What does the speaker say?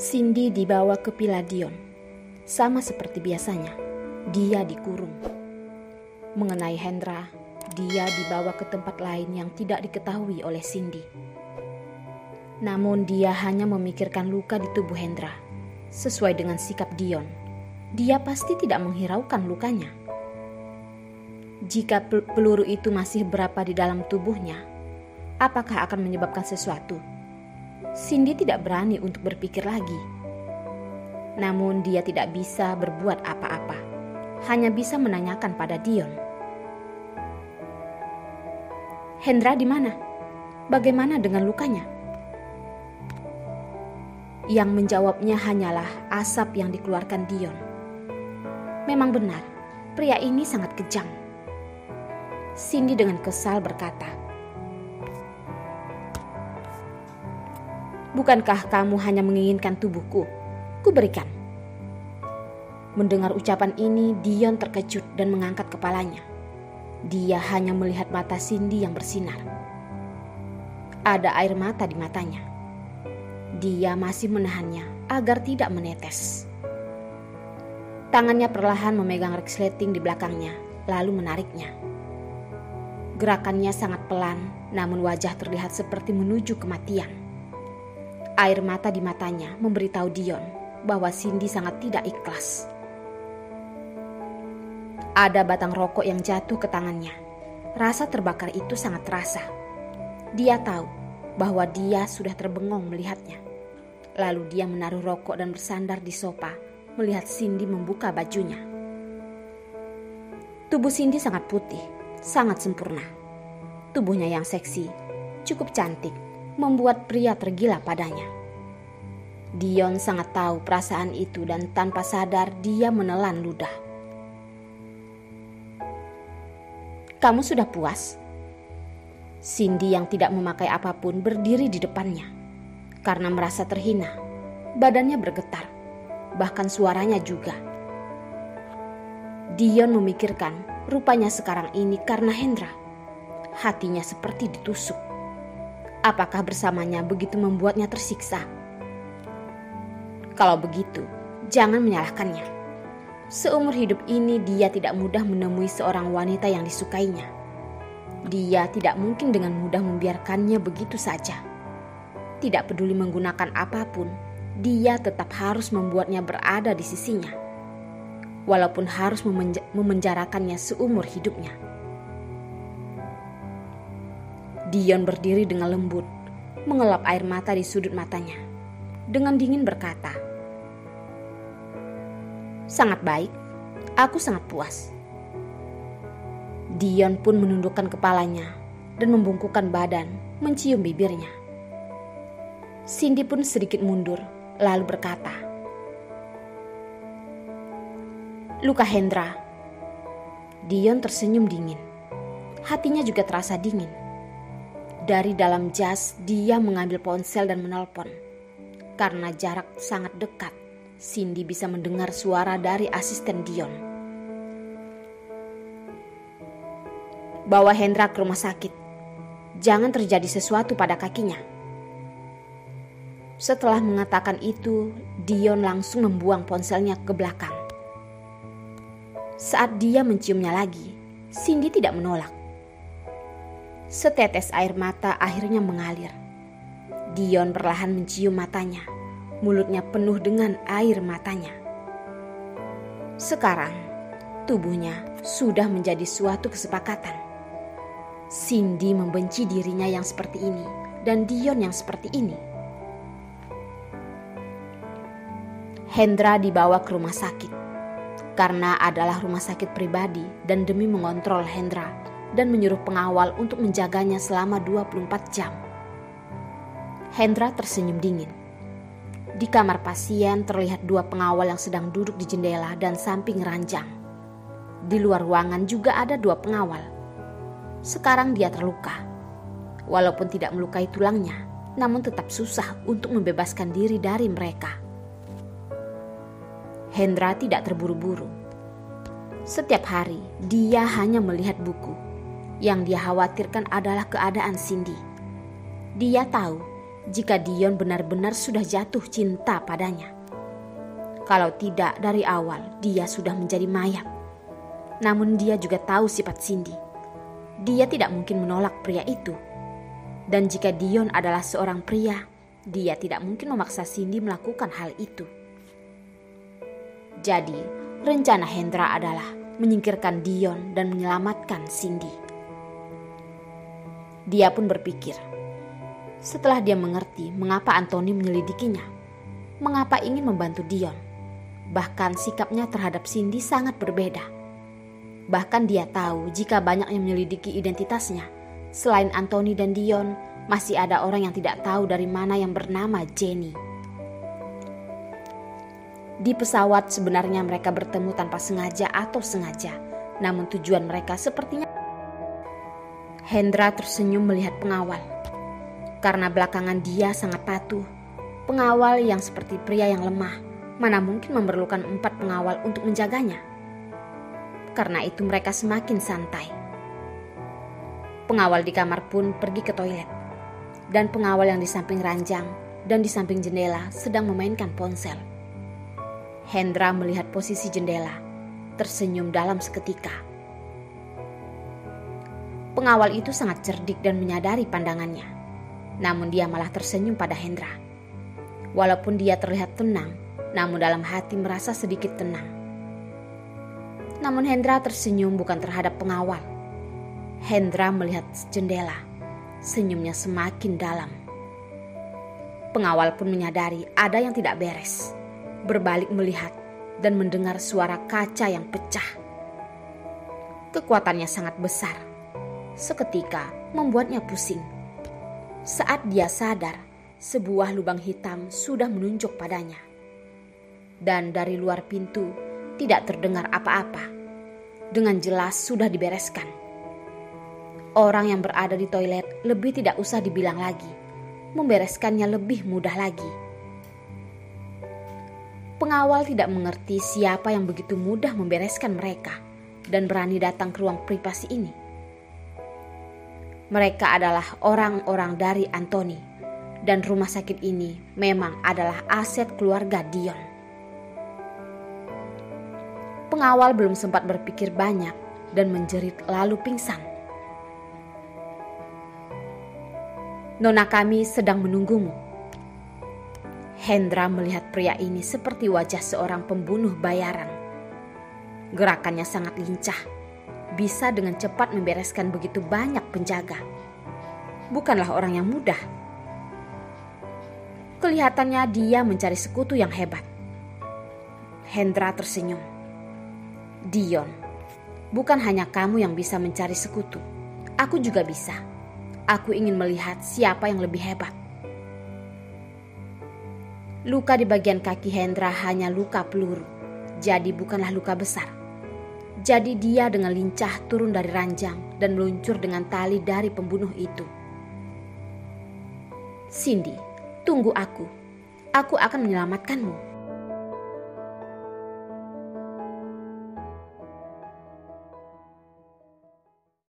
Cindy dibawa ke Villa Dion. Sama seperti biasanya, dia dikurung. Mengenai Hendra, dia dibawa ke tempat lain yang tidak diketahui oleh Cindy. Namun dia hanya memikirkan luka di tubuh Hendra. Sesuai dengan sikap Dion, dia pasti tidak menghiraukan lukanya. Jika peluru itu masih berapa di dalam tubuhnya, apakah akan menyebabkan sesuatu? Cindy tidak berani untuk berpikir lagi. Namun dia tidak bisa berbuat apa-apa, hanya bisa menanyakan pada Dion. Hendra di mana? Bagaimana dengan lukanya? Yang menjawabnya hanyalah asap yang dikeluarkan Dion. Memang benar, pria ini sangat kejam. Cindy dengan kesal berkata, "Bukankah kamu hanya menginginkan tubuhku? Kuberikan." Mendengar ucapan ini, Dion terkejut dan mengangkat kepalanya. Dia hanya melihat mata Cindy yang bersinar. Ada air mata di matanya. Dia masih menahannya agar tidak menetes. Tangannya perlahan memegang resleting di belakangnya, lalu menariknya. Gerakannya sangat pelan, namun wajah terlihat seperti menuju kematian. Air mata di matanya memberitahu Dion bahwa Cindy sangat tidak ikhlas. Ada batang rokok yang jatuh ke tangannya. Rasa terbakar itu sangat terasa. Dia tahu bahwa dia sudah terbengong melihatnya. Lalu dia menaruh rokok dan bersandar di sofa melihat Cindy membuka bajunya. Tubuh Cindy sangat putih, sangat sempurna. Tubuhnya yang seksi, cukup cantik, membuat pria tergila padanya. Dion sangat tahu perasaan itu dan tanpa sadar dia menelan ludah. "Kamu sudah puas?" Cindy yang tidak memakai apapun berdiri di depannya. Karena merasa terhina, badannya bergetar, bahkan suaranya juga. Dion memikirkan rupanya sekarang ini karena Hendra. Hatinya seperti ditusuk. Apakah bersamanya begitu membuatnya tersiksa? Kalau begitu, jangan menyalahkannya. Seumur hidup ini dia tidak mudah menemui seorang wanita yang disukainya. Dia tidak mungkin dengan mudah membiarkannya begitu saja. Tidak peduli menggunakan apapun, dia tetap harus membuatnya berada di sisinya. Walaupun harus memenjarakannya seumur hidupnya. Dion berdiri dengan lembut, mengelap air mata di sudut matanya. Dengan dingin berkata, "Sangat baik, aku sangat puas." Dion pun menundukkan kepalanya dan membungkukkan badan, mencium bibirnya. Cindy pun sedikit mundur, lalu berkata, "Luka Hendra." Dion tersenyum dingin. Hatinya juga terasa dingin. Dari dalam jas, dia mengambil ponsel dan menelpon. Karena jarak sangat dekat, Cindy bisa mendengar suara dari asisten Dion. "Bawa Hendra ke rumah sakit. Jangan terjadi sesuatu pada kakinya." Setelah mengatakan itu, Dion langsung membuang ponselnya ke belakang. Saat dia menciumnya lagi, Cindy tidak menolak. Setetes air mata akhirnya mengalir. Dion perlahan mencium matanya, mulutnya penuh dengan air matanya. Sekarang, tubuhnya sudah menjadi suatu kesepakatan. Cindy membenci dirinya yang seperti ini dan Dion yang seperti ini. Hendra dibawa ke rumah sakit. Karena adalah rumah sakit pribadi dan demi mengontrol Hendra dan menyuruh pengawal untuk menjaganya selama 24 jam. Hendra tersenyum dingin. Di kamar pasien terlihat 2 pengawal yang sedang duduk di jendela dan samping ranjang. Di luar ruangan juga ada 2 pengawal. Sekarang dia terluka. Walaupun tidak melukai tulangnya, namun tetap susah untuk membebaskan diri dari mereka. Hendra tidak terburu-buru. Setiap hari dia hanya melihat buku. Yang dia khawatirkan adalah keadaan Cindy. Dia tahu jika Dion benar-benar sudah jatuh cinta padanya. Kalau tidak, dari awal dia sudah menjadi mayat. Namun dia juga tahu sifat Cindy. Dia tidak mungkin menolak pria itu. Dan jika Dion adalah seorang pria, dia tidak mungkin memaksa Cindy melakukan hal itu. Jadi, rencana Hendra adalah menyingkirkan Dion dan menyelamatkan Cindy. Dia pun berpikir, setelah dia mengerti mengapa Anthony menyelidikinya, mengapa ingin membantu Dion, bahkan sikapnya terhadap Cindy sangat berbeda. Bahkan dia tahu jika banyak yang menyelidiki identitasnya, selain Anthony dan Dion, masih ada orang yang tidak tahu dari mana yang bernama Jenny. Di pesawat sebenarnya mereka bertemu tanpa sengaja atau sengaja, namun tujuan mereka sepertinya. Hendra tersenyum melihat pengawal. Karena belakangan dia sangat patuh, pengawal yang seperti pria yang lemah, mana mungkin memerlukan 4 pengawal untuk menjaganya. Karena itu mereka semakin santai. Pengawal di kamar pun pergi ke toilet. Dan pengawal yang di samping ranjang dan di samping jendela sedang memainkan ponsel. Hendra melihat posisi jendela, tersenyum dalam seketika. Pengawal itu sangat cerdik dan menyadari pandangannya. Namun dia malah tersenyum pada Hendra. Walaupun dia terlihat tenang, namun dalam hati merasa sedikit tenang. Namun Hendra tersenyum bukan terhadap pengawal. Hendra melihat jendela. Senyumnya semakin dalam. Pengawal pun menyadari ada yang tidak beres. Berbalik melihat dan mendengar suara kaca yang pecah. Kekuatannya sangat besar. Seketika membuatnya pusing. Saat dia sadar, sebuah lubang hitam sudah menunjuk padanya. Dan dari luar pintu tidak terdengar apa-apa. Dengan jelas sudah dibereskan. Orang yang berada di toilet lebih tidak usah dibilang lagi. Membereskannya lebih mudah lagi. Pengawal tidak mengerti siapa yang begitu mudah membereskan mereka dan berani datang ke ruang privasi ini. Mereka adalah orang-orang dari Anthony dan rumah sakit ini memang adalah aset keluarga Dion. Pengawal belum sempat berpikir banyak dan menjerit lalu pingsan. Nona kami sedang menunggumu. Hendra melihat pria ini seperti wajah seorang pembunuh bayaran. Gerakannya sangat lincah, bisa dengan cepat membereskan begitu banyak penjaga. Bukanlah orang yang mudah. Kelihatannya dia mencari sekutu yang hebat. Hendra tersenyum. Dion, bukan hanya kamu yang bisa mencari sekutu. Aku juga bisa. Aku ingin melihat siapa yang lebih hebat. Luka di bagian kaki Hendra hanya luka peluru, jadi bukanlah luka besar. Jadi dia dengan lincah turun dari ranjang dan meluncur dengan tali dari pembunuh itu. Cindy, tunggu aku. Aku akan menyelamatkanmu.